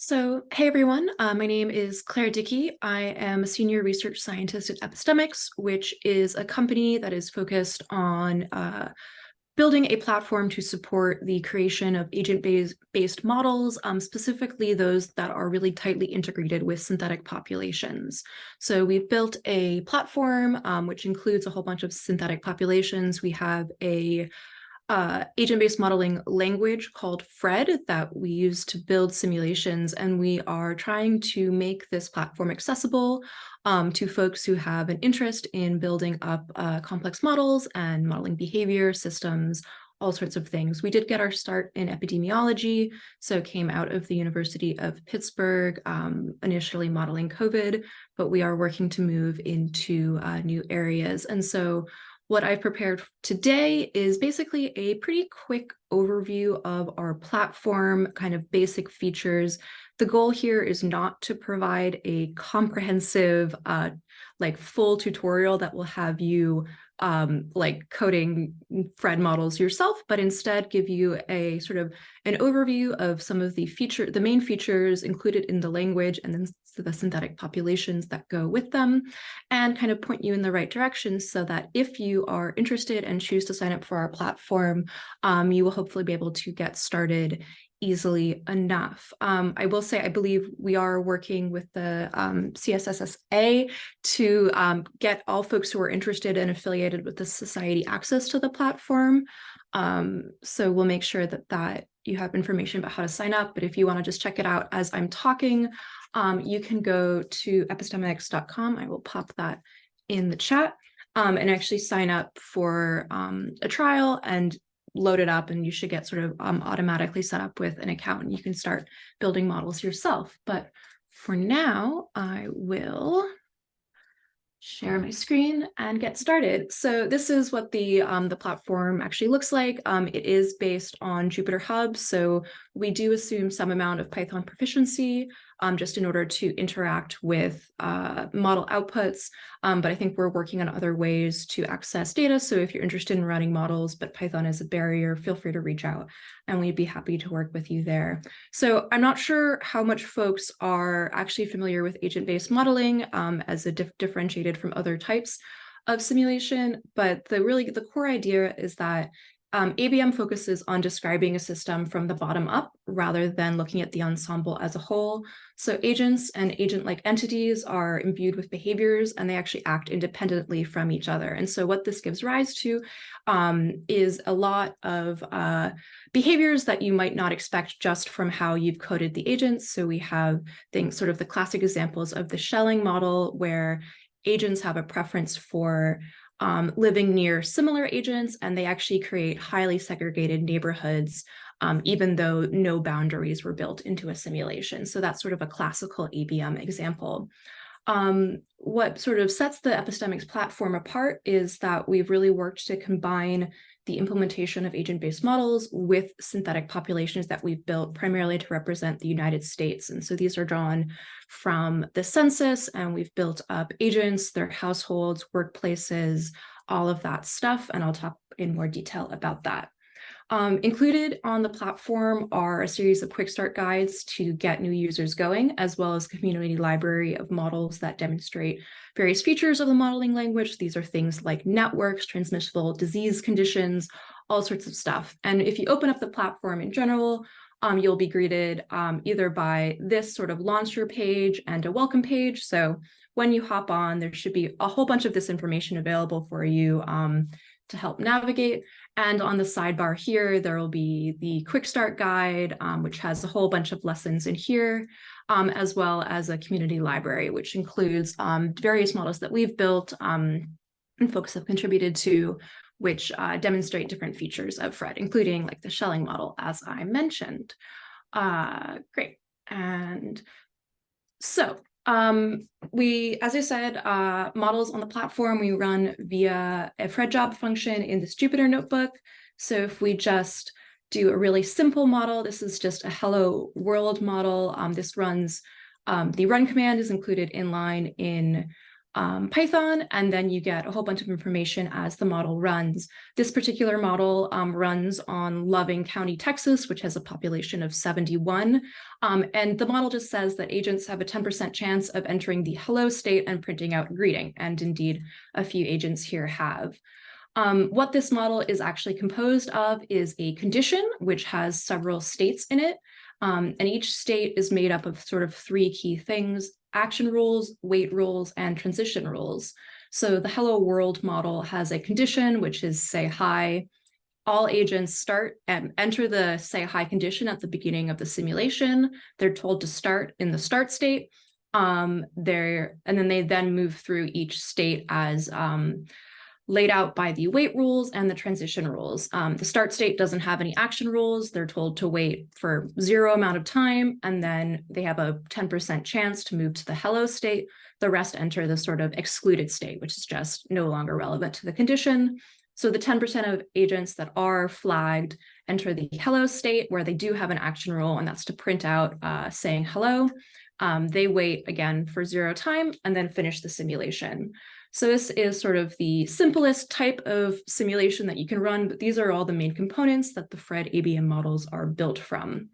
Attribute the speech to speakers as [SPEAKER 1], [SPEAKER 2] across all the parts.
[SPEAKER 1] So, hey everyone, my name is Claire Dickey. I am a senior research scientist at Epistemix, which is a company that is focused on building a platform to support the creation of agent-based models, specifically those that are really tightly integrated with synthetic populations. So we've built a platform which includes a whole bunch of synthetic populations. We have a agent-based modeling language called Fred that we use to build simulations, and we are trying to make this platform accessible to folks who have an interest in building up complex models and modeling behavior systems, all sorts of things. We did get our start in epidemiology, so came out of the University of Pittsburgh, initially modeling COVID, but we are working to move into new areas. And so what I've prepared today is basically a pretty quick overview of our platform, kind of basic features. The goal here is not to provide a comprehensive, full tutorial that will have you coding Fred models yourself, but instead give you a sort of an overview of some of the main features included in the language, and then the synthetic populations that go with them, and kind of point you in the right direction so that if you are interested and choose to sign up for our platform, you will hopefully be able to get started easily enough. I will say, I believe we are working with the CSSSA to get all folks who are interested and affiliated with the society access to the platform. So we'll make sure that you have information about how to sign up, but if you want to just check it out as I'm talking, you can go to epistemix.com. I will pop that in the chat and actually sign up for a trial and load it up, and you should get sort of automatically set up with an account, and you can start building models yourself. But for now, I will share my screen and get started. So this is what the platform actually looks like. It is based on Jupyter Hub, so we do assume some amount of Python proficiency just in order to interact with model outputs. But I think we're working on other ways to access data. So if you're interested in running models, but Python is a barrier, feel free to reach out and we'd be happy to work with you there. So I'm not sure how much folks are actually familiar with agent-based modeling as a differentiated from other types of simulation, but the core idea is that ABM focuses on describing a system from the bottom up rather than looking at the ensemble as a whole. So agents and agent-like entities are imbued with behaviors, and they actually act independently from each other. And so what this gives rise to is a lot of behaviors that you might not expect just from how you've coded the agents. So we have things, sort of the classic examples of the shelling model, where agents have a preference for living near similar agents, and they actually create highly segregated neighborhoods, even though no boundaries were built into a simulation. So that's sort of a classical ABM example. What sort of sets the Epistemix platform apart is that we've really worked to combine the implementation of agent-based models with synthetic populations that we've built primarily to represent the United States. And so these are drawn from the census, and we've built up agents, their households, workplaces, all of that stuff. And I'll talk in more detail about that. Included on the platform are a series of quick start guides to get new users going, as well as a community library of models that demonstrate various features of the modeling language. These are things like networks, transmissible disease conditions, all sorts of stuff. And if you open up the platform in general, you'll be greeted either by this sort of launcher page and a welcome page. So when you hop on, there should be a whole bunch of this information available for you to help navigate. And on the sidebar here, there will be the quick start guide, which has a whole bunch of lessons in here, as well as a community library, which includes various models that we've built and folks have contributed to, which demonstrate different features of Fred, including like the shelling model, as I mentioned. Great. And so as I said, models on the platform we run via a Fred job function in this Jupyter notebook. So if we just do a really simple model, this is just a hello world model. This runs, the run command is included inline in Python, and then you get a whole bunch of information as the model runs. This particular model runs on Loving County, Texas, which has a population of 71. And the model just says that agents have a 10% chance of entering the hello state and printing out greeting. And indeed, a few agents here have. What this model is actually composed of is a condition, which has several states in it. And each state is made up of sort of three key things: action rules, wait rules, and transition rules. So the hello world model has a condition, which is say hi. All agents start and enter the say hi condition at the beginning of the simulation. They're told to start in the start state. And then they move through each state as laid out by the wait rules and the transition rules. The start state doesn't have any action rules. They're told to wait for 0 amount of time, and then they have a 10% chance to move to the hello state. The rest enter the sort of excluded state, which is just no longer relevant to the condition. So the 10% of agents that are flagged enter the hello state, where they do have an action rule, and that's to print out saying hello. They wait again for 0 time and then finish the simulation. So this is sort of the simplest type of simulation that you can run, but these are all the main components that the Fred ABM models are built from.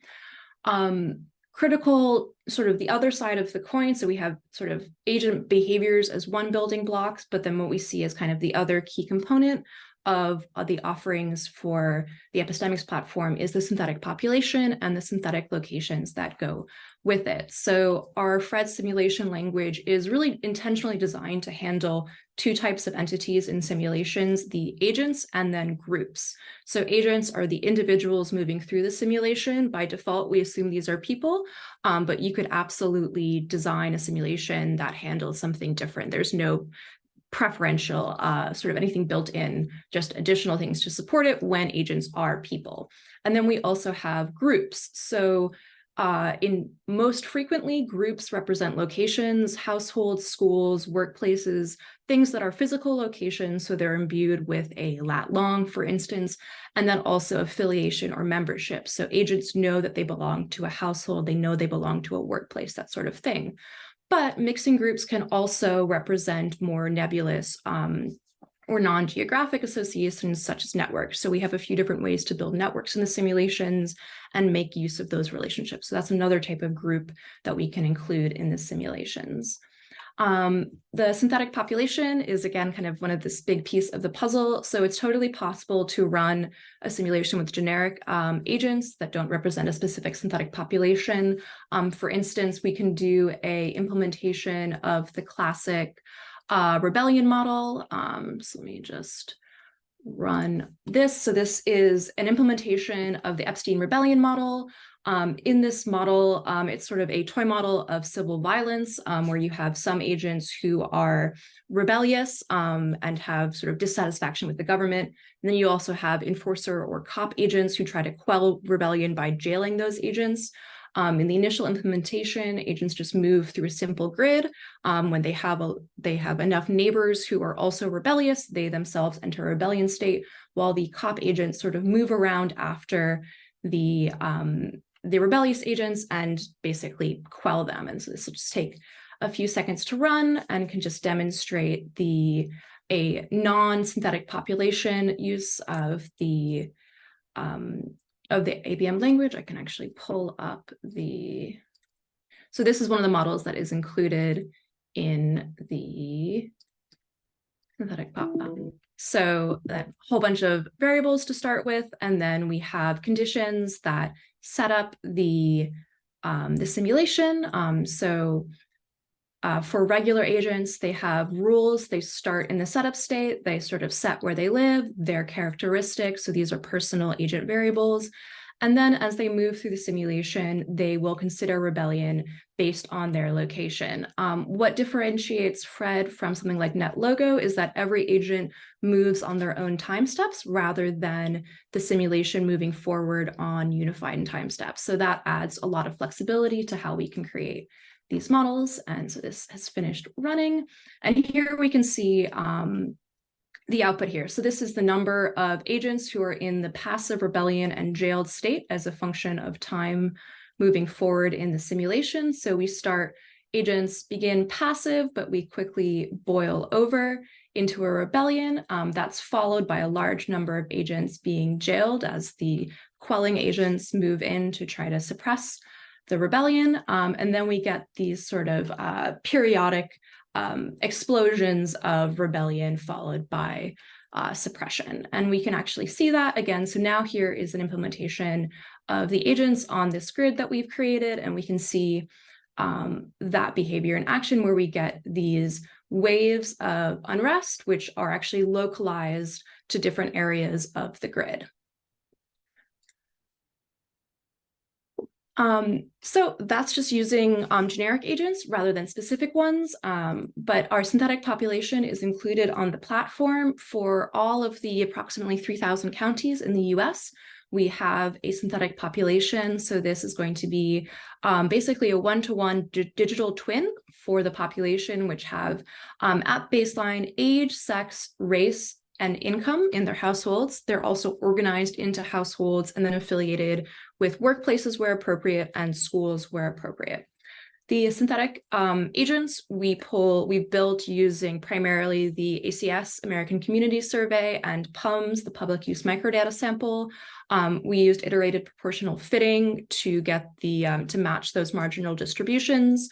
[SPEAKER 1] Critical, sort of the other side of the coin, so we have sort of agent behaviors as one building blocks, but then what we see as kind of the other key component of the offerings for the Epistemix platform is the synthetic population and the synthetic locations that go with it. So our Fred simulation language is really intentionally designed to handle two types of entities in simulations: the agents and then groups. So agents are the individuals moving through the simulation. By default, we assume these are people, but you could absolutely design a simulation that handles something different. There's no preferential sort of anything built in, just additional things to support it when agents are people. And then we also have groups. So in most frequently, groups represent locations, households, schools, workplaces, things that are physical locations. So they're imbued with a lat long, for instance, and then also affiliation or membership. So agents know that they belong to a household, they know they belong to a workplace, that sort of thing. But mixing groups can also represent more nebulous or non-geographic associations, such as networks. So we have a few different ways to build networks in the simulations and make use of those relationships. So that's another type of group that we can include in the simulations. The synthetic population is, again, kind of one of this big piece of the puzzle. So it's totally possible to run a simulation with generic agents that don't represent a specific synthetic population. For instance, we can do an implementation of the classic rebellion model. So let me just run this. So this is an implementation of the Epstein rebellion model. In this model, it's sort of a toy model of civil violence, where you have some agents who are rebellious and have sort of dissatisfaction with the government. And then you also have enforcer or cop agents who try to quell rebellion by jailing those agents. In the initial implementation, agents just move through a simple grid. When they have enough neighbors who are also rebellious, they themselves enter a rebellion state, while the cop agents sort of move around after the rebellious agents and basically quell them. And so this will just take a few seconds to run and can just demonstrate a non-synthetic population use of the ABM language. I can actually pull up so this is one of the models that is included in the synthetic so that whole bunch of variables to start with, and then we have conditions that set up the simulation. For regular agents, they have rules. They start in the setup state. They sort of set where they live, their characteristics. So these are personal agent variables. And then as they move through the simulation, they will consider rebellion based on their location. What differentiates Fred from something like NetLogo is that every agent moves on their own time steps rather than the simulation moving forward on unified time steps. So that adds a lot of flexibility to how we can create these models. And so this has finished running. And here we can see the output here. So this is the number of agents who are in the passive rebellion and jailed state as a function of time moving forward in the simulation. So we start agents begin passive, but we quickly boil over into a rebellion. That's followed by a large number of agents being jailed as the quelling agents move in to try to suppress the rebellion. And then we get these sort of periodic explosions of rebellion followed by suppression. And we can actually see that again. So now here is an implementation of the agents on this grid that we've created, and we can see that behavior in action where we get these waves of unrest, which are actually localized to different areas of the grid. So that's just using generic agents rather than specific ones, but our synthetic population is included on the platform for all of the approximately 3,000 counties in the US. We have a synthetic population, so this is going to be basically a one-to-one digital twin for the population, which have at baseline age, sex, race, and income in their households. They're also organized into households and then affiliated with workplaces where appropriate and schools where appropriate. The synthetic agents we built using primarily the ACS, American Community Survey, and PUMS, the Public Use Microdata Sample. We used iterated proportional fitting to get the to match those marginal distributions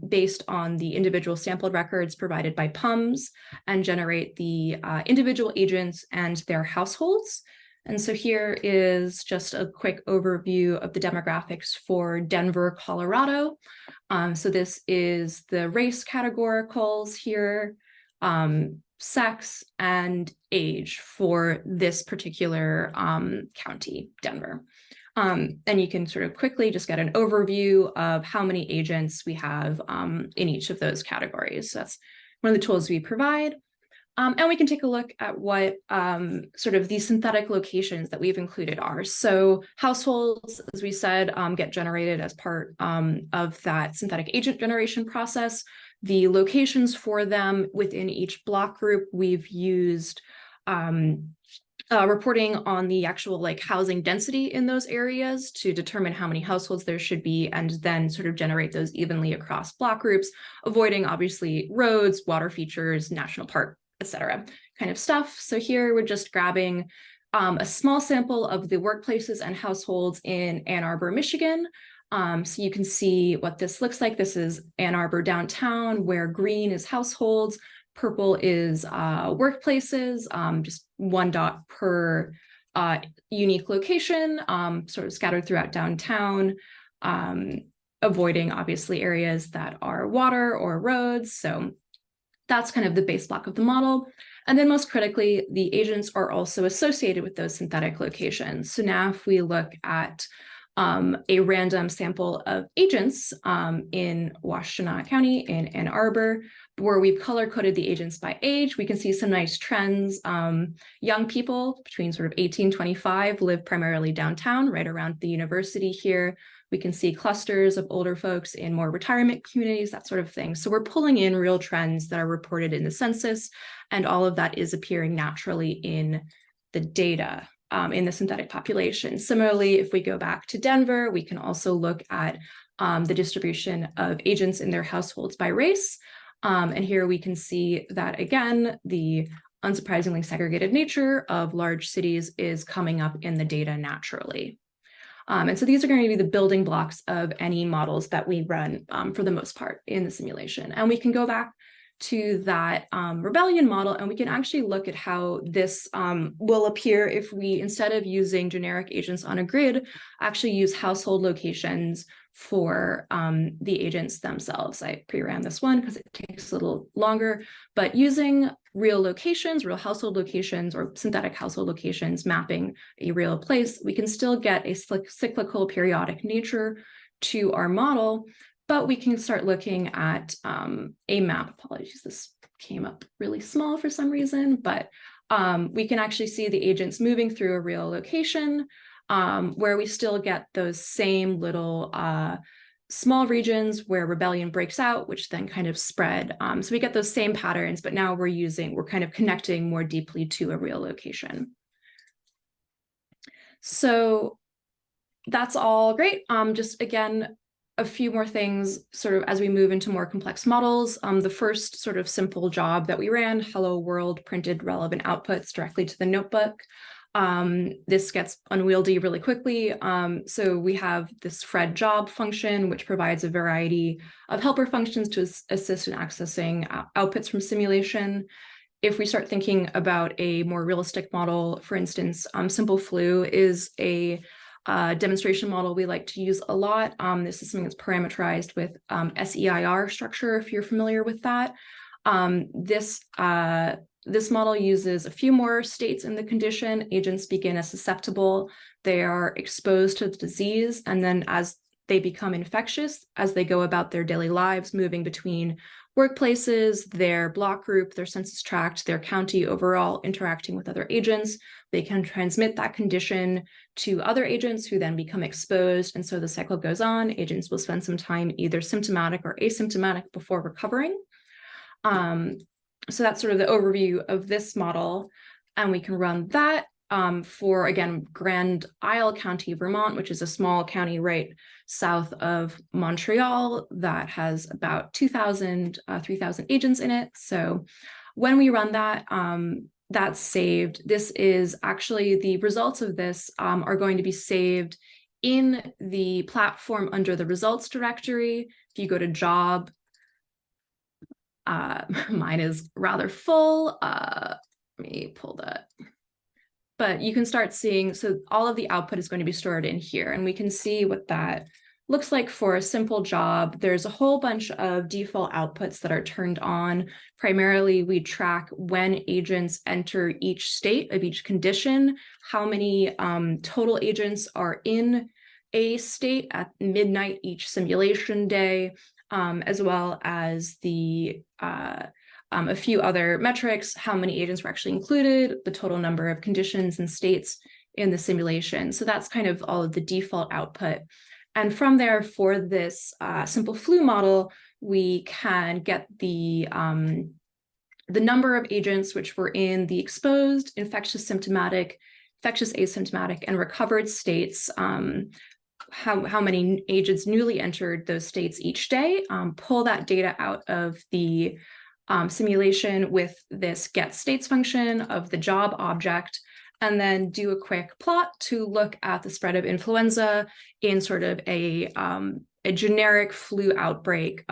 [SPEAKER 1] based on the individual sampled records provided by PUMS and generate the individual agents and their households. And so here is just a quick overview of the demographics for Denver, Colorado. So this is the race categoricals here, sex and age for this particular county, Denver. And you can sort of quickly just get an overview of how many agents we have in each of those categories. So that's one of the tools we provide. And we can take a look at what sort of these synthetic locations that we've included are. So households, as we said, get generated as part of that synthetic agent generation process. The locations for them within each block group, we've used reporting on the actual housing density in those areas to determine how many households there should be, and then sort of generate those evenly across block groups, avoiding obviously roads, water features, national park, etc. kind of stuff. So here we're just grabbing a small sample of the workplaces and households in Ann Arbor, Michigan. So you can see what this looks like. This is Ann Arbor downtown, where green is households, purple is workplaces, just one dot per unique location, sort of scattered throughout downtown, avoiding obviously areas that are water or roads. So that's kind of the base block of the model. And then most critically, the agents are also associated with those synthetic locations. So now if we look at a random sample of agents in Washtenaw County in Ann Arbor, where we've color-coded the agents by age, we can see some nice trends. Young people between sort of 18 and 25 live primarily downtown, right around the university here. We can see clusters of older folks in more retirement communities, that sort of thing. So we're pulling in real trends that are reported in the census, and all of that is appearing naturally in the data in the synthetic population. Similarly, if we go back to Denver, we can also look at the distribution of agents in their households by race. And here we can see that, again, the unsurprisingly segregated nature of large cities is coming up in the data naturally. And so these are going to be the building blocks of any models that we run for the most part in the simulation. And we can go back to that rebellion model, and we can actually look at how this will appear if we, instead of using generic agents on a grid, actually use household locations for the agents themselves. I pre-ran this one because it takes a little longer, but using real locations, real household locations, or synthetic household locations mapping a real place, we can still get a cyclical periodic nature to our model, but we can start looking at a map. Apologies, this came up really small for some reason, but we can actually see the agents moving through a real location where we still get those same little small regions where rebellion breaks out, which then kind of spread. So we get those same patterns, but now we're kind of connecting more deeply to a real location. So that's all great. Just again, a few more things sort of as we move into more complex models. The first sort of simple job that we ran, hello world, printed relevant outputs directly to the notebook. This gets unwieldy really quickly. So we have this Fred job function, which provides a variety of helper functions to assist in accessing outputs from simulation. If we start thinking about a more realistic model, for instance, simple flu is a demonstration model we like to use a lot. This is something that's parameterized with SEIR structure, if you're familiar with that. This model uses a few more states in the condition. Agents begin as susceptible. They are exposed to the disease, and then as they become infectious, as they go about their daily lives, moving between workplaces, their block group, their census tract, their county overall, interacting with other agents, they can transmit that condition to other agents who then become exposed. And so the cycle goes on. Agents will spend some time either symptomatic or asymptomatic before recovering. So that's sort of the overview of this model. And we can run that for, again, Grand Isle County, Vermont, which is a small county right south of Montreal that has about 3,000 agents in it. So when we run that, that's saved. This is actually, the results of this are going to be saved in the platform under the results directory. If you go to job, mine is rather full. Let me pull that. But you can start seeing, so all of the output is going to be stored in here, and we can see what that looks like for a simple job. There's a whole bunch of default outputs that are turned on. Primarily, we track when agents enter each state of each condition, how many total agents are in a state at midnight each simulation day, as well as the a few other metrics, how many agents were actually included, the total number of conditions and states in the simulation. So that's kind of all of the default output. And from there, for this simple flu model, we can get the number of agents which were in the exposed, infectious symptomatic, infectious asymptomatic, and recovered states, how many agents newly entered those states each day, pull that data out of the simulation with this get states function of the job object, and then do a quick plot to look at the spread of influenza in sort of a generic flu outbreak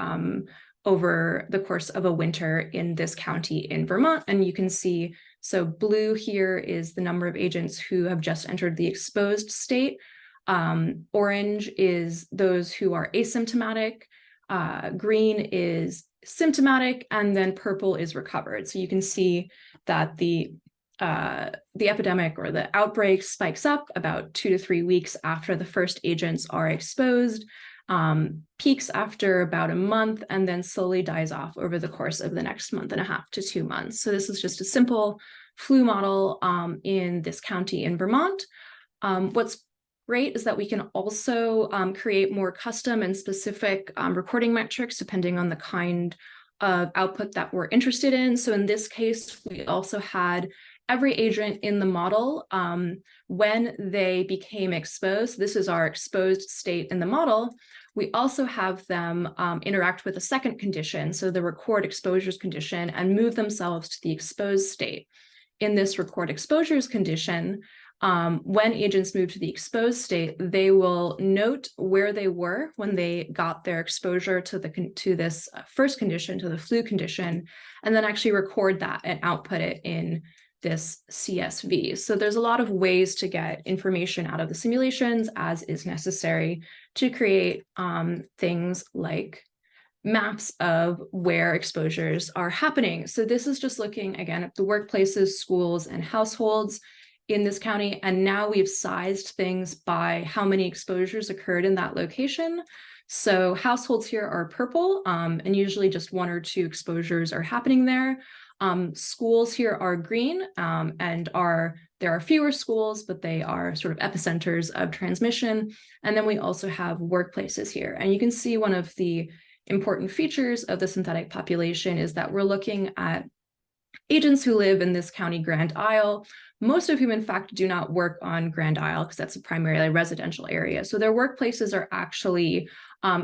[SPEAKER 1] over the course of a winter in this county in Vermont. And you can see, so blue here is the number of agents who have just entered the exposed state. Orange is those who are asymptomatic. Green is symptomatic, and then purple is recovered. So you can see that the epidemic or the outbreak spikes up about 2 to 3 weeks after the first agents are exposed, peaks after about a month, and then slowly dies off over the course of the next month and a half to 2 months. So this is just a simple flu model in this county in Vermont. What's great is that we can also create more custom and specific recording metrics depending on the kind of output that we're interested in. So in this case, we also had every agent in the model when they became exposed. This is our exposed state in the model. We also have them interact with a second condition, so the record exposures condition, and move themselves to the exposed state. In this record exposures condition, when agents move to the exposed state, they will note where they were when they got their exposure to this first condition, to the flu condition, and then actually record that and output it in this CSV. So there's a lot of ways to get information out of the simulations as is necessary to create things like maps of where exposures are happening. So this is just looking again at the workplaces, schools, and households in this county. And now we've sized things by how many exposures occurred in that location. So households here are purple, and usually just 1 or 2 exposures are happening there. Schools here are green, and there are fewer schools, but they are sort of epicenters of transmission. And then we also have workplaces here. And you can see one of the important features of the synthetic population is that we're looking at agents who live in this county Grand Isle, most of whom in fact do not work on Grand Isle because that's a primarily residential area. So their workplaces are actually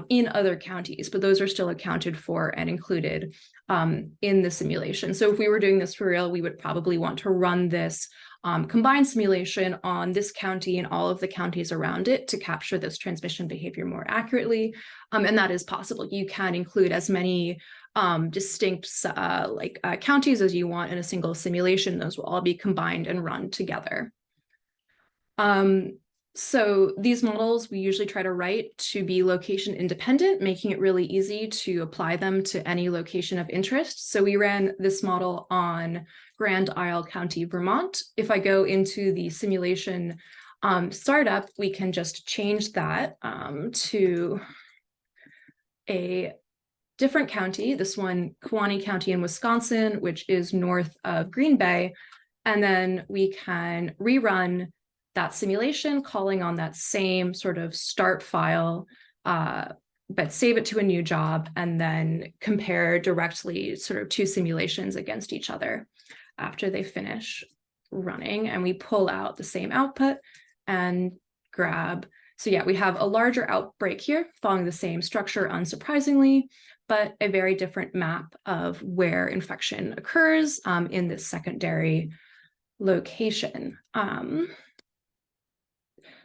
[SPEAKER 1] in other counties, but those are still accounted for and included in the simulation. So if we were doing this for real, we would probably want to run this combined simulation on this county and all of the counties around it to capture this transmission behavior more accurately. And that is possible. You can include as many distinct counties as you want in a single simulation. Those will all be combined and run together. So these models we usually try to write to be location independent, making it really easy to apply them to any location of interest. So we ran this model on Grand Isle County, Vermont. If I go into the simulation startup, we can just change that to a different county, this one, Kewaunee County in Wisconsin, which is north of Green Bay. And then we can rerun that simulation, calling on that same sort of start file, but save it to a new job and then compare directly sort of two simulations against each other after they finish running. And we pull out the same output and grab. So yeah, we have a larger outbreak here following the same structure, unsurprisingly, but a very different map of where infection occurs in this secondary location.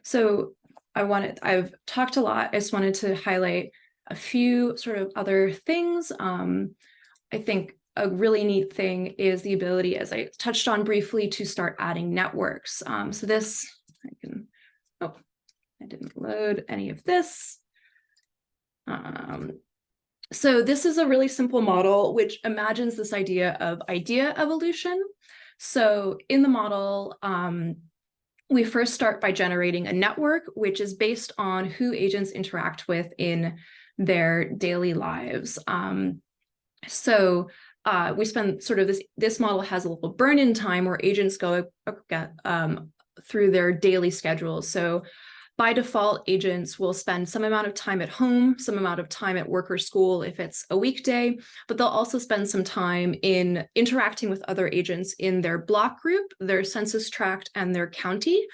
[SPEAKER 1] So I've talked a lot. I just wanted to highlight a few sort of other things. I think a really neat thing is the ability, as I touched on briefly, to start adding networks. So this, I didn't load any of this. So this is a really simple model which imagines this idea of idea evolution. So in the model, we first start by generating a network, which is based on who agents interact with in their daily lives. So we spend sort of this model has a little burn-in time where agents go through their daily schedules. So by default, agents will spend some amount of time at home, some amount of time at work or school if it's a weekday, but they'll also spend some time in interacting with other agents in their block group, their census tract, and their county.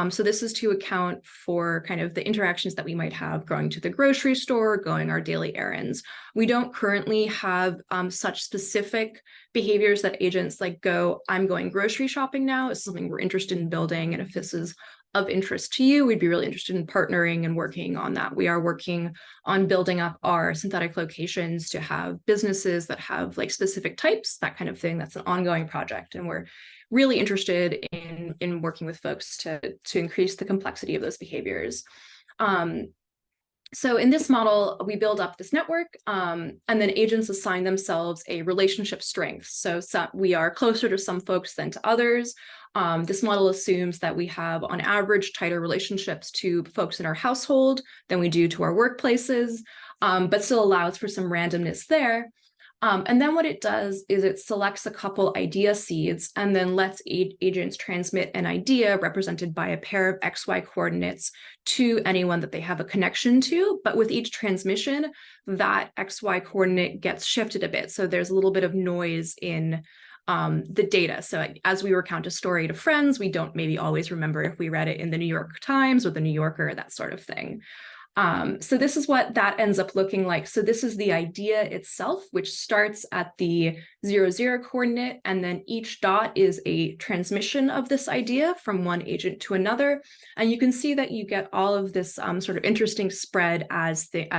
[SPEAKER 1] So this is to account for kind of the interactions that we might have going to the grocery store, going our daily errands. We don't currently have such specific behaviors that agents like go, I'm going grocery shopping now. It's something we're interested in building. And if this is of interest to you, we'd be really interested in partnering and working on that. We are working on building up our synthetic locations to have businesses that have like specific types, that kind of thing. That's an ongoing project. And we're really interested in working with folks to increase the complexity of those behaviors. So in this model, we build up this network and then agents assign themselves a relationship strength. So we are closer to some folks than to others. This model assumes that we have, on average, tighter relationships to folks in our household than we do to our workplaces, but still allows for some randomness there. And then what it does is it selects a couple idea seeds and then lets agents transmit an idea represented by a pair of XY coordinates to anyone that they have a connection to. But with each transmission, that XY coordinate gets shifted a bit. So there's a little bit of noise in the data. So as we recount a story to friends, we don't maybe always remember if we read it in the New York Times or the New Yorker, that sort of thing. So this is what that ends up looking like. So this is the idea itself, which starts at the 0,0 coordinate, and then each dot is a transmission of this idea from one agent to another. And you can see that you get all of this sort of interesting spread as the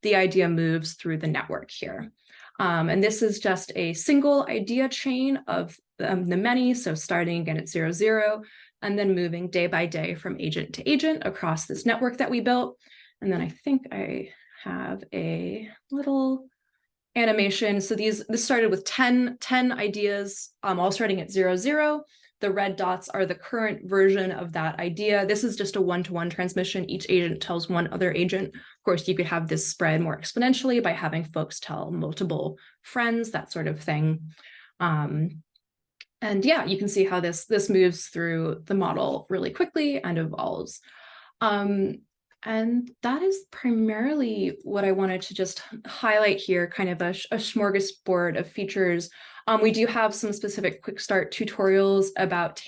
[SPEAKER 1] idea moves through the network here. And this is just a single idea chain of the many. So starting again at 0,0 and then moving day by day from agent to agent across this network that we built. And then I think I have a little animation. So this started with 10 ideas, all starting at 0,0. The red dots are the current version of that idea. This is just a one-to-one transmission. Each agent tells one other agent. Of course, you could have this spread more exponentially by having folks tell multiple friends, that sort of thing. And yeah, you can see how this moves through the model really quickly and evolves. And that is primarily what I wanted to just highlight here, kind of a smorgasbord of features. We do have some specific quick start tutorials about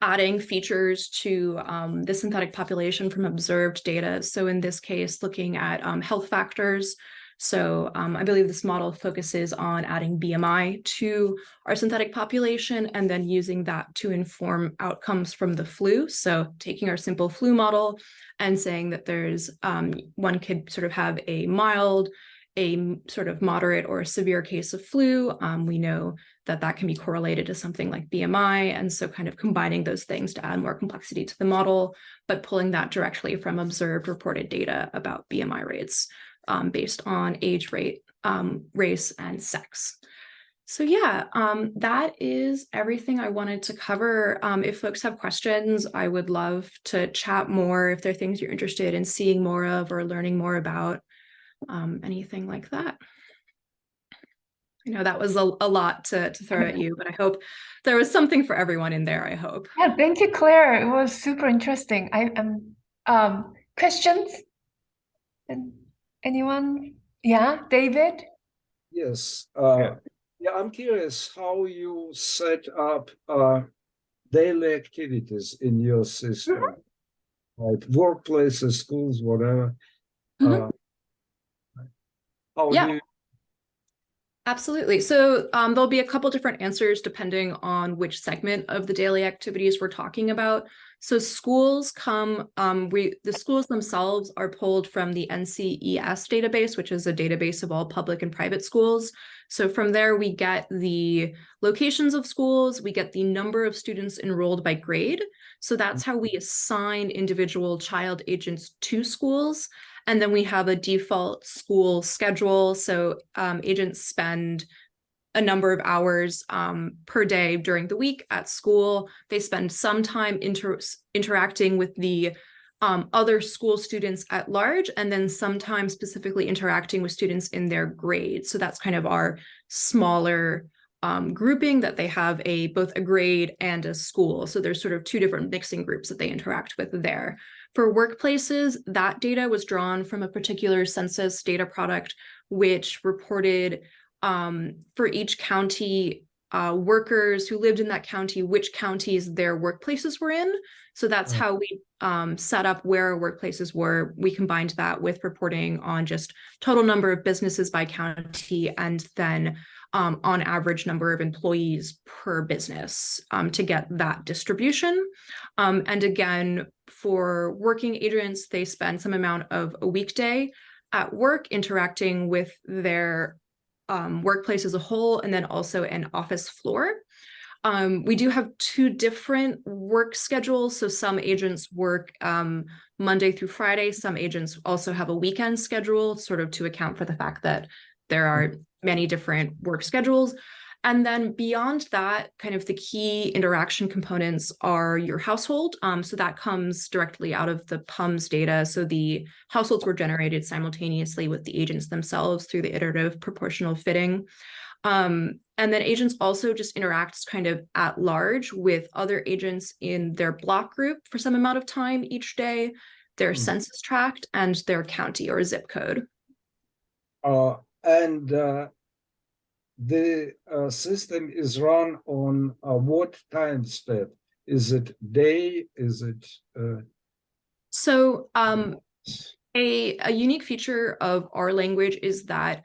[SPEAKER 1] adding features to the synthetic population from observed data. So in this case, looking at health factors. So I believe this model focuses on adding BMI to our synthetic population and then using that to inform outcomes from the flu. So taking our simple flu model and saying that there's one could sort of have a mild, a sort of moderate or severe case of flu. We know that that can be correlated to something like BMI. And so kind of combining those things to add more complexity to the model, but pulling that directly from observed reported data about BMI rates based on age, rate, race, and sex. So yeah, that is everything I wanted to cover. If folks have questions, I would love to chat more if there are things you're interested in seeing more of or learning more about, anything like that. I know that was a lot to throw at you, but I hope there was something for everyone in there, I hope.
[SPEAKER 2] Yeah, thank you, Claire. It was super interesting. I am questions? Anyone? Yeah, David?
[SPEAKER 3] Yes. Yeah, I'm curious how you set up daily activities in your system, like workplaces, schools, whatever. How
[SPEAKER 1] Yeah.
[SPEAKER 3] do you?
[SPEAKER 1] Absolutely. So there'll be a couple different answers depending on which segment of the daily activities we're talking about. So schools the schools themselves are pulled from the NCES database, which is a database of all public and private schools. So from there, we get the locations of schools, we get the number of students enrolled by grade. So that's how we assign individual child agents to schools. And then we have a default school schedule. So agents spend a number of hours per day during the week at school. They spend some time interacting with the other school students at large, and then sometimes specifically interacting with students in their grades. So that's kind of our smaller grouping, that they have both a grade and a school. So there's sort of two different mixing groups that they interact with there. For workplaces, that data was drawn from a particular census data product, which reported for each county, workers who lived in that county, which counties their workplaces were in. So that's how we set up where our workplaces were. We combined that with reporting on just total number of businesses by county, and then on average number of employees per business to get that distribution. And again, for working agents, they spend some amount of a weekday at work interacting with their workplace as a whole, and then also an office floor. We do have two different work schedules. So some agents work Monday through Friday. Some agents also have a weekend schedule, sort of to account for the fact that there are many different work schedules. And then beyond that, kind of the key interaction components are your household. So that comes directly out of the PUMS data. So the households were generated simultaneously with the agents themselves through the iterative proportional fitting. And then agents also just interact kind of at large with other agents in their block group for some amount of time each day, their census tract, and their county or zip code.
[SPEAKER 3] The system is run on what time step? Is it day? Is it?
[SPEAKER 1] So a unique feature of our language is that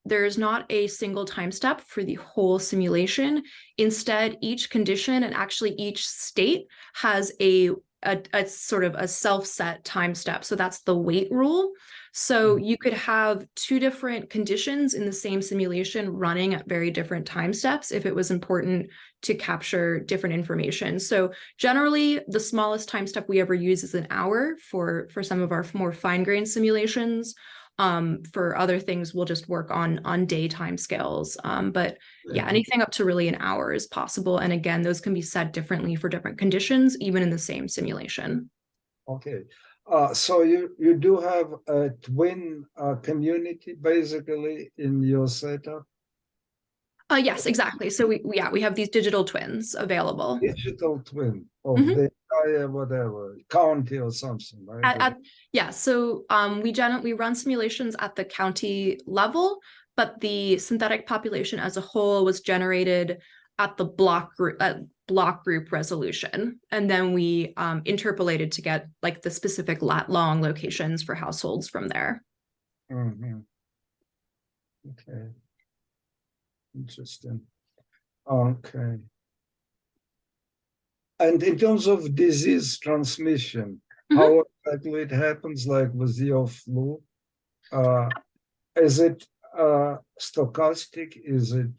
[SPEAKER 1] there's not a single time step for the whole simulation. Instead, each condition and actually each state has a sort of a self-set time step. So that's the weight rule. So you could have two different conditions in the same simulation running at very different time steps if it was important to capture different information. So generally, the smallest time step we ever use is an hour for some of our more fine-grained simulations. For other things, we'll just work on day time scales. But yeah, anything up to really an hour is possible. And again, those can be set differently for different conditions, even in the same simulation.
[SPEAKER 3] Okay. So you do have a twin community basically in your setup?
[SPEAKER 1] Yes, exactly. So we have these digital twins available.
[SPEAKER 3] Digital twin of the entire whatever county or something, right?
[SPEAKER 1] Yeah, so we run simulations at the county level, but the synthetic population as a whole was generated at the block group resolution, and then we interpolated to get like the specific lat-long locations for households from there.
[SPEAKER 3] Mhm. Okay. Interesting. Okay. And in terms of disease transmission, how exactly it happens, like with your flu? Is it stochastic? Is it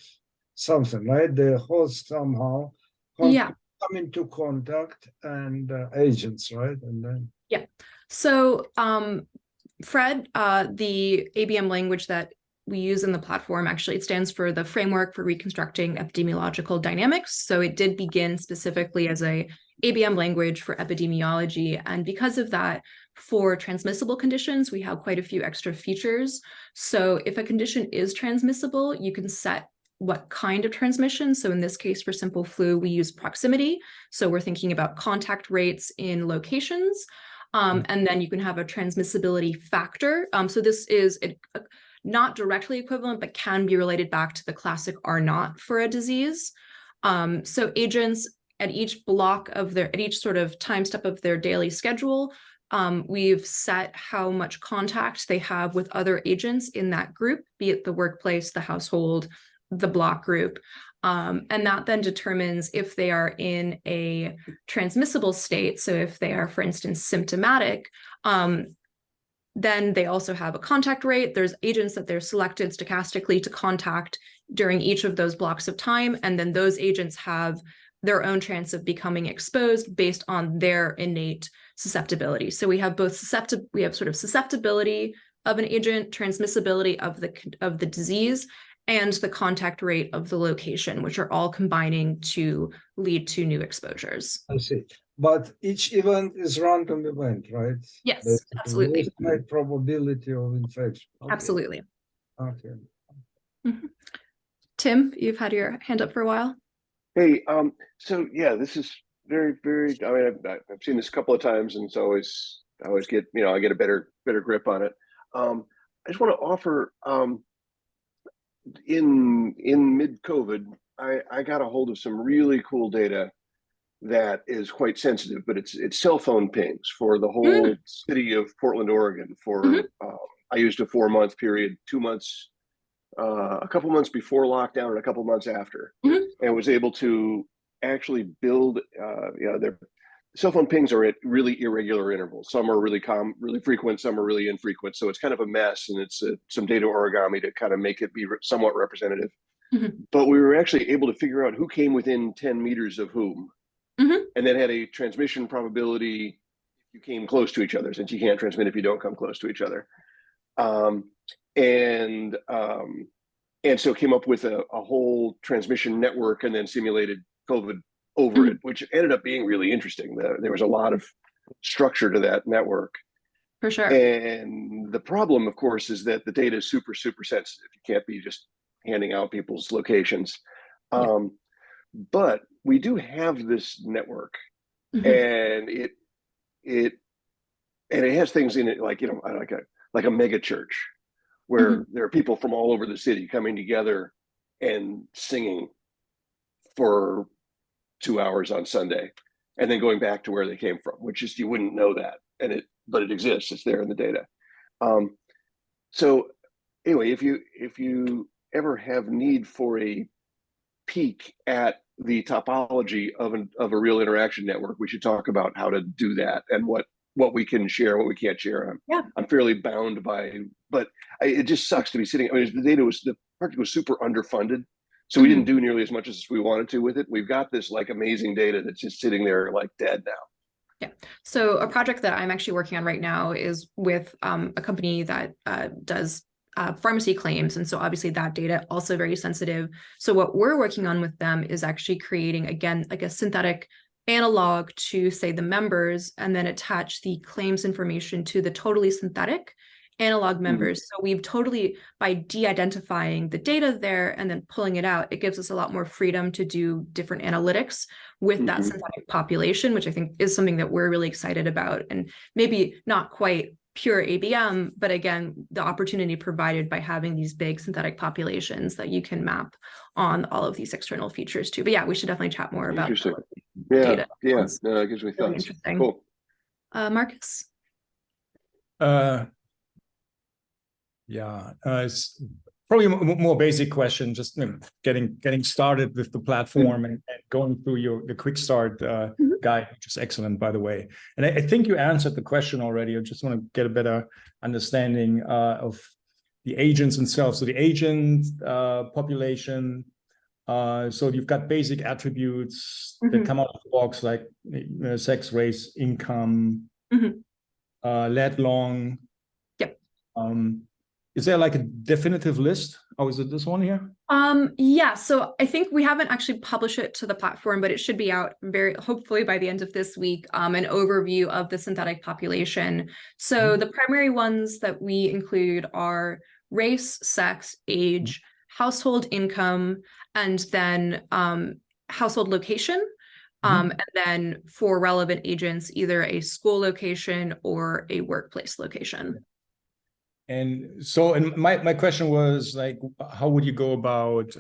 [SPEAKER 3] something, right? The host somehow
[SPEAKER 1] Yeah.
[SPEAKER 3] come into contact and agents, right? And then
[SPEAKER 1] Yeah. So Fred, the ABM language that we use in the platform, actually, it stands for the Framework for Reconstructing Epidemiological Dynamics. So it did begin specifically as a ABM language for epidemiology. And because of that, for transmissible conditions, we have quite a few extra features. So if a condition is transmissible, you can set what kind of transmission. So in this case, for simple flu, we use proximity. So we're thinking about contact rates in locations. And then you can have a transmissibility factor. So this is not directly equivalent, but can be related back to the classic R naught for a disease. So agents at each at each sort of time step of their daily schedule, we've set how much contact they have with other agents in that group, be it the workplace, the household, the block group. And that then determines if they are in a transmissible state. So if they are, for instance, symptomatic, then they also have a contact rate. There's agents that they're selected stochastically to contact during each of those blocks of time. And then those agents have their own chance of becoming exposed based on their innate susceptibility. So we have both susceptibility of an agent, transmissibility of the disease, and the contact rate of the location, which are all combining to lead to new exposures.
[SPEAKER 3] I see. But each event is random event, right?
[SPEAKER 1] Yes,
[SPEAKER 3] Basically,
[SPEAKER 1] absolutely.
[SPEAKER 3] with high probability of infection. Okay.
[SPEAKER 1] Absolutely.
[SPEAKER 3] Okay.
[SPEAKER 1] Tim, you've had your hand up for a while.
[SPEAKER 4] Hey, so yeah, this is very, very, I mean, I've seen this a couple of times, and it's always, I always get, I get a better grip on it. I just want to offer, in mid-COVID, I got a hold of some really cool data that is quite sensitive, but it's cell phone pings for the whole city of Portland, Oregon. For I used a 4-month period, 2 months, a couple months before lockdown and a couple months after, and was able to actually build. Their cell phone pings are at really irregular intervals. Some are really frequent, some are really infrequent. So it's kind of a mess, and it's some data origami to kind of make it be somewhat representative. But we were actually able to figure out who came within 10 meters of whom, and then had a transmission probability if you came close to each other, since you can't transmit if you don't come close to each other. And so came up with a whole transmission network, and then simulated COVID over it, which ended up being really interesting. There was a lot of structure to that network.
[SPEAKER 1] For sure.
[SPEAKER 4] And the problem, of course, is that the data is super, super sensitive. You can't be just handing out people's locations. But we do have this network, and it has things in it like, like a mega church, where there are people from all over the city coming together and singing for 2 hours on Sunday, and then going back to where they came from, which is, you wouldn't know that, but it exists. It's there in the data. So anyway, if you ever have need for a peek at the topology of a real interaction network, we should talk about how to do that, and what we can share, what we can't share. I'm fairly bound by, but it just sucks to be sitting. I mean, the project was super underfunded, so we didn't do nearly as much as we wanted to with it. We've got this like amazing data that's just sitting there like dead now.
[SPEAKER 1] Yeah. So a project that I'm actually working on right now is with a company that does pharmacy claims. And so obviously that data also very sensitive. So what we're working on with them is actually creating, again, like a synthetic analog to, say, the members, and then attach the claims information to the totally synthetic analog members. So we've totally, by de-identifying the data there and then pulling it out, it gives us a lot more freedom to do different analytics with that synthetic population, which I think is something that we're really excited about. And maybe not quite pure ABM, but again, the opportunity provided by having these big synthetic populations that you can map on all of these external features too. But yeah, we should definitely chat more about
[SPEAKER 4] data.
[SPEAKER 1] Yeah,
[SPEAKER 4] No, that gives me
[SPEAKER 1] really
[SPEAKER 4] thoughts.
[SPEAKER 1] interesting.
[SPEAKER 4] Cool.
[SPEAKER 1] Marcus?
[SPEAKER 5] It's probably a more basic question, just getting started with the platform and going through the quick start guide, which is excellent, by the way. And I think you answered the question already. I just want to get a better understanding of the agents themselves. So the agent population, so you've got basic attributes that come out of the box, like sex, race, income, lat long.
[SPEAKER 1] Yep.
[SPEAKER 5] Is there like a definitive list? Oh, is it this one here?
[SPEAKER 1] Yeah, so I think we haven't actually published it to the platform, but it should be out hopefully by the end of this week, an overview of the synthetic population. So the primary ones that we include are race, sex, age, household income, and then household location. And then for relevant agents, either a school location or a workplace location.
[SPEAKER 5] And so, and my question was like, how would you go about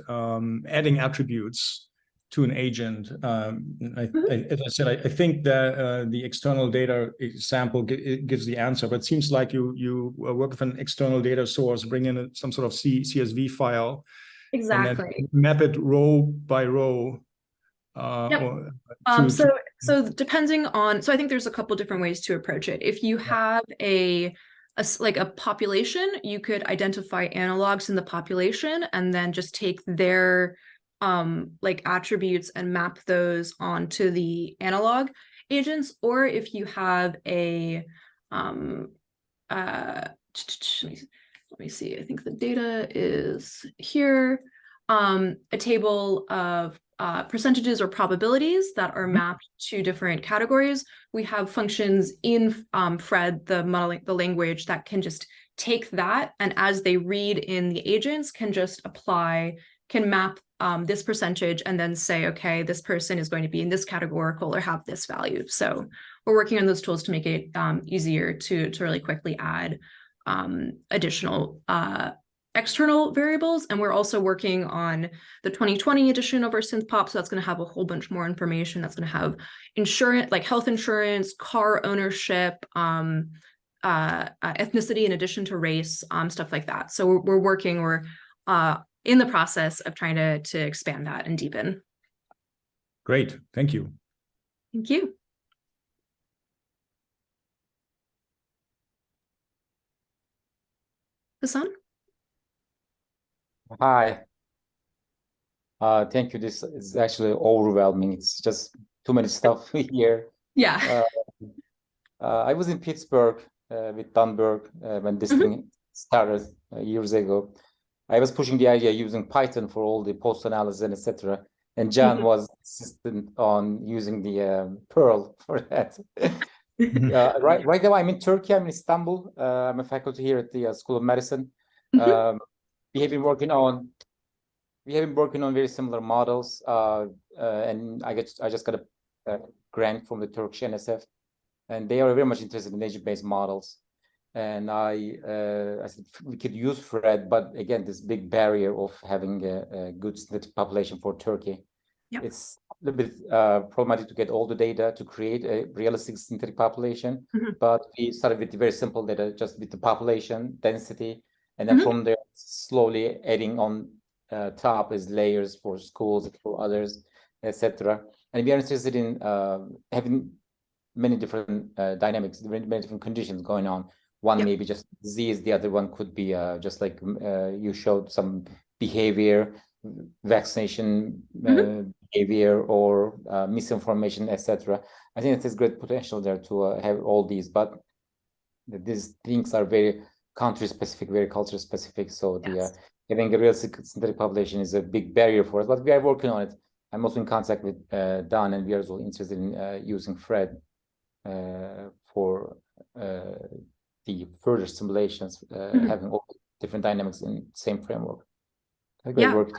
[SPEAKER 5] adding attributes to an agent? As I said, I think that the external data sample gives the answer, but it seems like you work with an external data source, bring in some sort of CSV file,
[SPEAKER 1] Exactly,
[SPEAKER 5] and then map it row by row.
[SPEAKER 1] So depending on, so I think there's a couple different ways to approach it. If you have a population, you could identify analogs in the population and then just take their like attributes and map those onto the analog agents. Or if you have a let me see, I think the data is here, a table of percentages or probabilities that are mapped to different categories. We have functions in Fred, the language, that can just take that, and as they read in the agents, can just can map this percentage and then say, okay, this person is going to be in this categorical or have this value. So we're working on those tools to make it easier to really quickly add additional external variables. And we're also working on the 2020 edition of our SynthPop. So that's going to have a whole bunch more information. That's going to have insurance, like health insurance, car ownership, ethnicity in addition to race, stuff like that. So we're in the process of trying to expand that and deepen.
[SPEAKER 5] Great, thank you.
[SPEAKER 1] Thank you. Hassan?
[SPEAKER 6] Hi. Thank you. This is actually overwhelming. It's just too many stuff here.
[SPEAKER 1] Yeah.
[SPEAKER 6] I was in Pittsburgh with Dunberg when this thing started years ago. I was pushing the idea using Python for all the post analysis and etc. And John was insistent on using the Perl for that. Right now I'm in Turkey. I'm in Istanbul. I'm a faculty here at the School of Medicine. We have been working on very similar models, and I just got a grant from the Turkish NSF, and they are very much interested in agent-based models. And I said we could use Fred, but again, this big barrier of having a good synthetic population for Turkey. Yep. It's a little bit problematic to get all the data to create a realistic synthetic population. But we started with the very simple data, just with the population density. And then from there, slowly adding on top as layers for schools, for others, etc. And we are interested in having many different dynamics, many different conditions going on. One maybe just disease, the other one could be just like you showed some behavior, vaccination behavior, or misinformation, etc. I think there's great potential there to have all these, but these things are very country-specific, very culture-specific. So the having a real synthetic population is a big barrier for us, but we are working on it. I'm also in contact with Don, and we are also interested in using Fred for the the further simulations, having all different dynamics in the same framework. Great
[SPEAKER 1] Yeah.
[SPEAKER 6] work.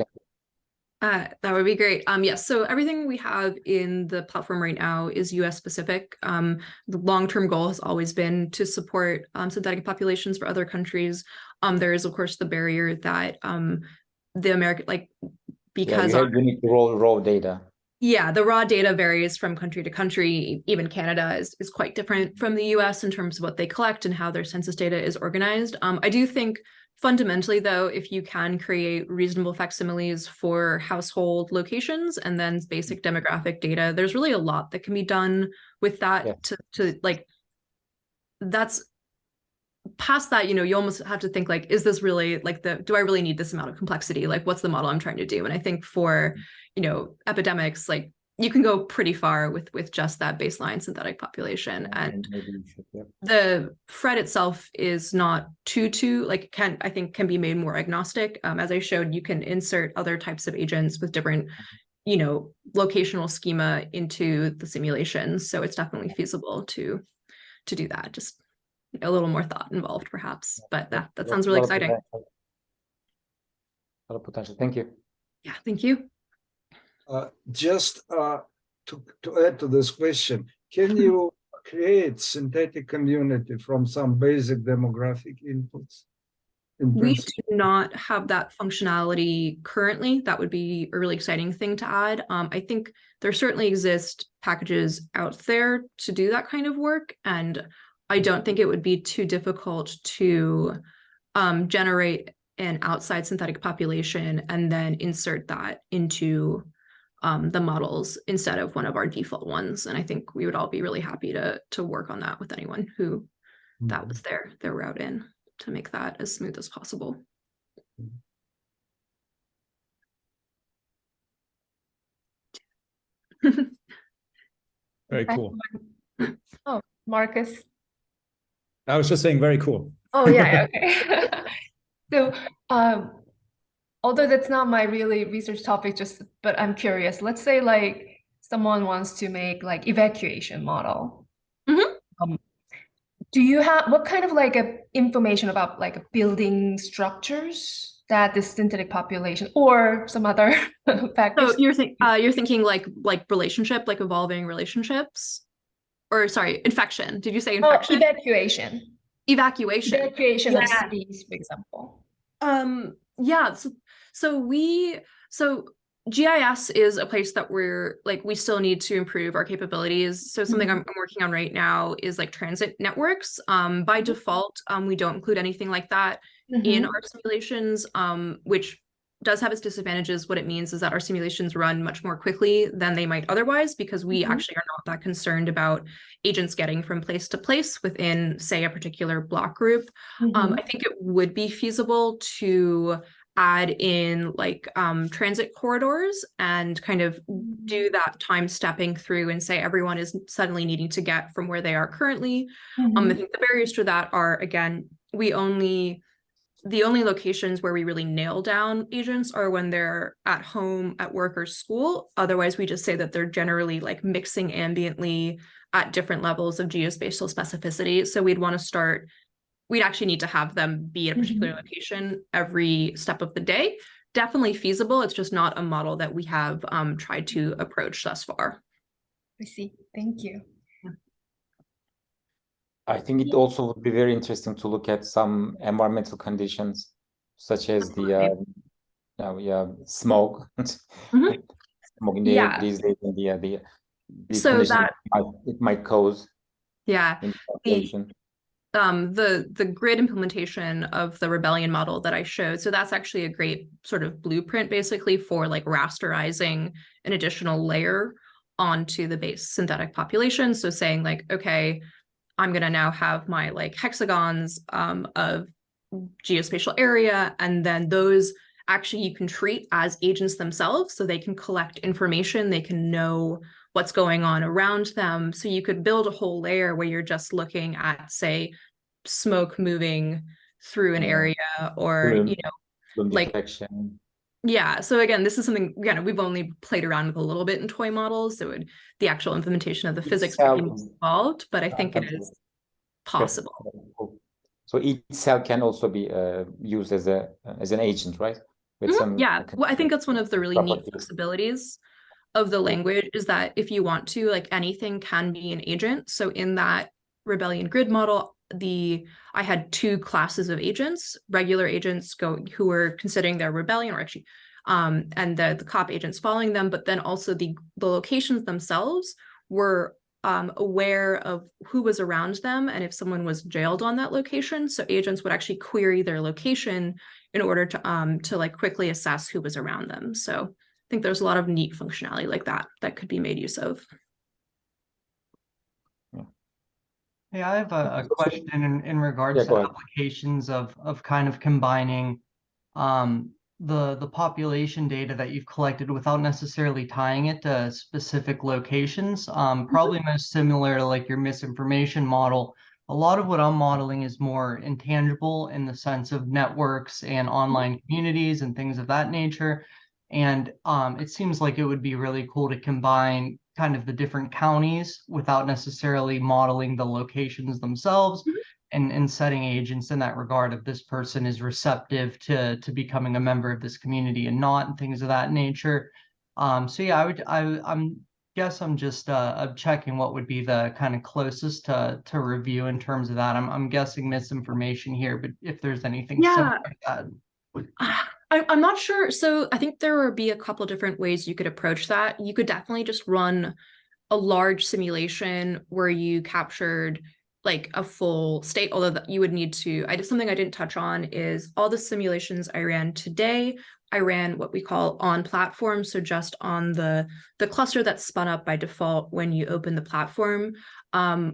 [SPEAKER 1] That would be great. Yes, so everything we have in the platform right now is US specific. The long-term goal has always been to support synthetic populations for other countries. There is, of course, the barrier that the American, like, because
[SPEAKER 6] you need the raw data.
[SPEAKER 1] Yeah, the raw data varies from country to country. Even Canada is quite different from the US in terms of what they collect and how their census data is organized. I do think fundamentally, though, if you can create reasonable facsimiles for household locations and then basic demographic data, there's really a lot that can be done with that to like, that's past that, you almost have to think like, is this really like do I really need this amount of complexity? Like, what's the model I'm trying to do? And I think for, epidemics, like you can go pretty far with just that baseline synthetic population. And the FRED itself is not too like can be made more agnostic. As I showed, you can insert other types of agents with different, locational schema into the simulations. So it's definitely feasible to do that. Just a little more thought involved, perhaps, but that sounds really exciting.
[SPEAKER 6] A lot of potential. Thank you.
[SPEAKER 1] Yeah, thank you.
[SPEAKER 3] Just to add to this question, can you create synthetic community from some basic demographic inputs?
[SPEAKER 1] We do not have that functionality currently. That would be a really exciting thing to add. I think there certainly exist packages out there to do that kind of work, and I don't think it would be too difficult to generate an outside synthetic population and then insert that into the models instead of one of our default ones. And I think we would all be really happy to work on that with anyone who that was their route in, to make that as smooth as possible.
[SPEAKER 5] Very cool.
[SPEAKER 2] Oh, Marcus.
[SPEAKER 5] I was just saying very cool.
[SPEAKER 2] Oh, yeah, okay. So, although that's not my really research topic, but I'm curious. Let's say like someone wants to make like evacuation model. Do you have what kind of like information about like building structures that the synthetic population or some other factors?
[SPEAKER 1] So you're thinking like relationship, like evolving relationships, or sorry, infection. Did you say infection?
[SPEAKER 2] Evacuation. Evacuation of cities, for example.
[SPEAKER 1] Yeah. So GIS is a place that we still need to improve our capabilities. So something I'm working on right now is like transit networks. By default, we don't include anything like that in our simulations, which does have its disadvantages. What it means is that our simulations run much more quickly than they might otherwise, because we actually are not that concerned about agents getting from place to place within, say, a particular block group. I think it would be feasible to add in like transit corridors and kind of do that time stepping through and say everyone is suddenly needing to get from where they are currently. I think the barriers to that are, again, the only locations where we really nail down agents are when they're at home, at work, or school. Otherwise, we just say that they're generally like mixing ambiently at different levels of geospatial specificity. So we'd actually need to have them be at a particular location every step of the day. Definitely feasible. It's just not a model that we have tried to approach thus far.
[SPEAKER 2] I see. Thank you.
[SPEAKER 6] I think it also would be very interesting to look at some environmental conditions, such as the smoke, smoke in the air these days, and the
[SPEAKER 1] so that
[SPEAKER 6] it might cause.
[SPEAKER 1] Yeah. The grid implementation of the rebellion model that I showed. So that's actually a great sort of blueprint basically for like rasterizing an additional layer onto the base synthetic population. So saying like, okay, I'm going to now have my like hexagons of geospatial area, and then those actually you can treat as agents themselves, so they can collect information, they can know what's going on around them. So you could build a whole layer where you're just looking at, say, smoke moving through an area, or like
[SPEAKER 6] detection.
[SPEAKER 1] Yeah. So again, this is something we've only played around with a little bit in toy models. So the actual implementation of the physics would be involved, but I think it is possible.
[SPEAKER 6] So each cell can also be used as an agent, right? With some
[SPEAKER 1] Yeah, well, I think that's one of the really neat
[SPEAKER 6] properties.
[SPEAKER 1] flexibilities of the language, is that if you want to, like, anything can be an agent. So in that rebellion grid model, I had two classes of agents, regular agents who were considering their rebellion, or actually and the cop agents following them, but then also the locations themselves were aware of who was around them and if someone was jailed on that location. So agents would actually query their location in order to like quickly assess who was around them. So I think there's a lot of neat functionality like that that could be made use of.
[SPEAKER 7] Hey, I have a question in regards to applications of kind of combining the population data that you've collected without necessarily tying it to specific locations. Probably most similar to like your misinformation model. A lot of what I'm modeling is more intangible in the sense of networks and online communities and things of that nature. And it seems like it would be really cool to combine kind of the different counties without necessarily modeling the locations themselves, and setting agents in that regard if this person is receptive to becoming a member of this community and not, and things of that nature. So yeah, I'm just checking what would be the kind of closest to review in terms of that. I'm guessing misinformation here, but if there's anything similar to that.
[SPEAKER 1] I'm not sure. So I think there would be a couple different ways you could approach that. You could definitely just run a large simulation where you captured like a full state, although you would need to, something I didn't touch on is all the simulations I ran today, I ran what we call on platform. So just on the cluster that's spun up by default when you open the platform.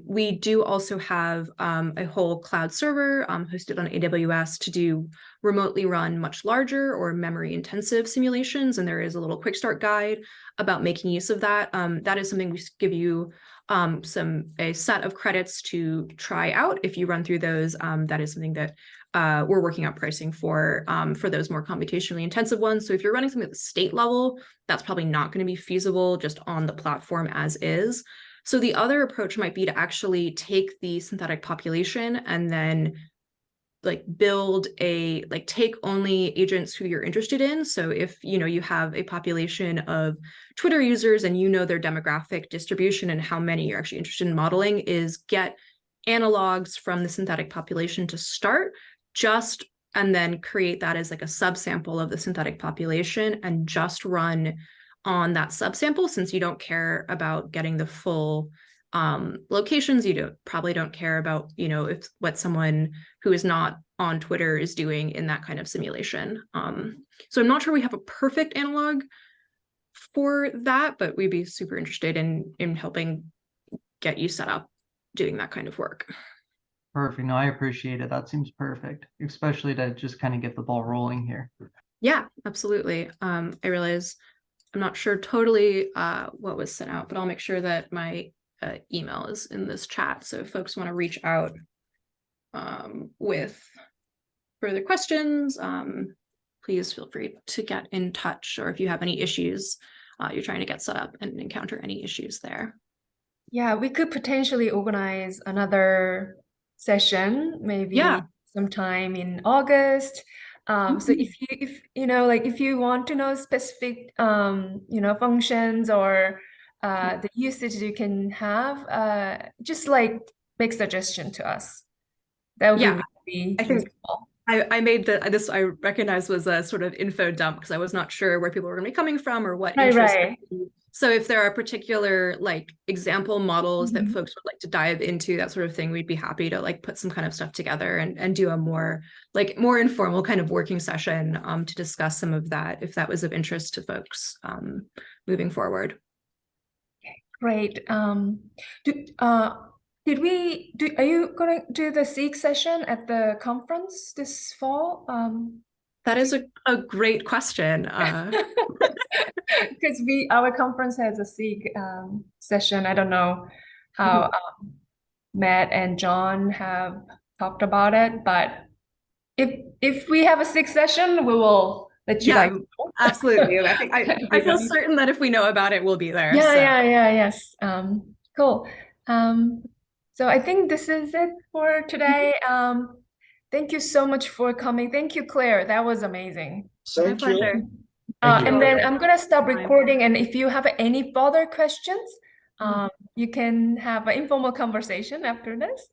[SPEAKER 1] We do also have a whole cloud server hosted on AWS to do remotely run much larger or memory intensive simulations. And there is a little quick start guide about making use of that. That is something we give you a set of credits to try out. If you run through those, that is something that we're working out pricing for those more computationally intensive ones. So if you're running something at the state level, that's probably not going to be feasible just on the platform as is. So the other approach might be to actually take the synthetic population and then like take only agents who you're interested in. So if you have a population of Twitter users and their demographic distribution and how many you're actually interested in modeling, is get analogs from the synthetic population to start, and then create that as like a subsample of the synthetic population and just run on that subsample. Since you don't care about getting the full locations, you probably don't care about if what someone who is not on Twitter is doing in that kind of simulation. So I'm not sure we have a perfect analog for that, but we'd be super interested in helping get you set up doing that kind of work.
[SPEAKER 7] Perfect. No, I appreciate it. That seems perfect, especially to just kind of get the ball rolling here.
[SPEAKER 1] Yeah, absolutely. I realize I'm not sure totally what was sent out, but I'll make sure that my email is in this chat. So if folks want to reach out with further questions, please feel free to get in touch. Or if you have any issues, you're trying to get set up and encounter any issues there.
[SPEAKER 2] Yeah, we could potentially organize another session, maybe sometime in August. So if you want to know specific functions or the usage you can have, just like make suggestion to us. That would be really useful.
[SPEAKER 1] I made this I recognize was a sort of info dump because I was not sure where people were going to be coming from or what interest. So if there are particular like example models that folks would like to dive into, that sort of thing, we'd be happy to like put some kind of stuff together and do a more informal kind of working session to discuss some of that if that was of interest to folks moving forward.
[SPEAKER 2] Okay, great. Are you going to do the SEEK session at the conference this fall?
[SPEAKER 1] That is a great question.
[SPEAKER 2] Because our conference has a SEEK session. I don't know how Matt and John have talked about it, but if we have a SEEK session, we will let you guys know.
[SPEAKER 1] Absolutely. I feel certain that if we know about it, we'll be there.
[SPEAKER 2] Yes. Cool. So I think this is it for today. Thank you so much for coming. Thank you, Claire. That was amazing.
[SPEAKER 3] Thank you.
[SPEAKER 1] pleasure.
[SPEAKER 5] Thank you.
[SPEAKER 2] And then I'm gonna stop
[SPEAKER 1] Time.
[SPEAKER 2] recording, and if you have any further questions, you can have an informal conversation after this.